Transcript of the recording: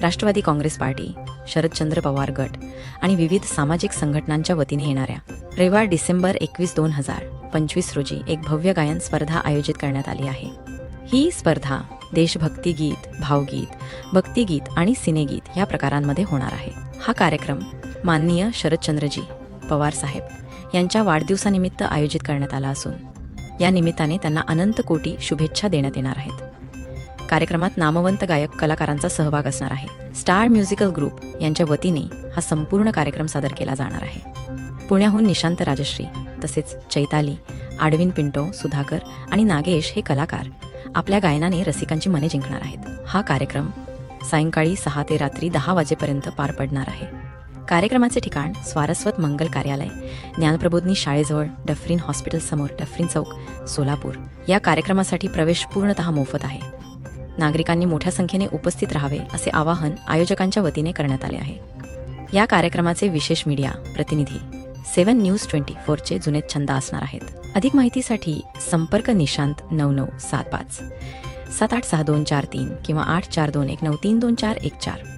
Rashtrawadi Congress party, Sharadchandra Pawar गट आणि विविध सामाजिक संघटनांच्या वतीने येणाऱ्या रविवार डिसेंबर 21, 2025 रोजी एक भव्य गायन स्पर्धा आयोजित करण्यात आली आहे. ही स्पर्धा देशभक्ती गीत, भावगीत, भक्तिगीत आणि सिनेगीत या प्रकारांमध्ये होणार आहे. हा कार्यक्रम माननीय शरदचंद्रजी पवार साहेब यांच्या वाढदिवसानिमित्त आयोजित करण्यात आला असून या निमित्ताने त्यांना अनंत कोटी शुभेच्छा देण्यात येणार आहेत. कार्यक्रमात नामवंत गायक कलाकारांचा सहभाग असणार आहे. स्टार म्युझिकल ग्रुप यांच्या वतीने हा संपूर्ण कार्यक्रम सादर केला जाणार आहे. पुण्याहून निशांत राजश्री तसेच चैताली, आडविन पिंटो, सुधाकर आणि नागेश हे कलाकार आपल्या गायनाने रसिकांची मने जिंकणार आहेत. हा कार्यक्रम सायंकाळी 6 ते रात्री 10 वाजेपर्यंत पार पडणार आहे. कार्यक्रमाचे ठिकाण स्वारस्वत मंगल कार्यालय, ज्ञानप्रबोधिनी शाळेजवळ, डफरीन हॉस्पिटल समोर, डफरीन चौक, सोलापूर. या कार्यक्रमासाठी प्रवेश पूर्णतः मोफत आहे. नागरिकांनी मोठ्या संख्येने उपस्थित राहावे असे आवाहन आयोजकांच्या वतीने करण्यात आले आहे. या कार्यक्रमाचे विशेष मीडिया प्रतिनिधी 7 न्यूज 24चे जुने छंद असणार आहेत. अधिक माहितीसाठी संपर्क निशांत 9975 786243 किंवा 8421932414.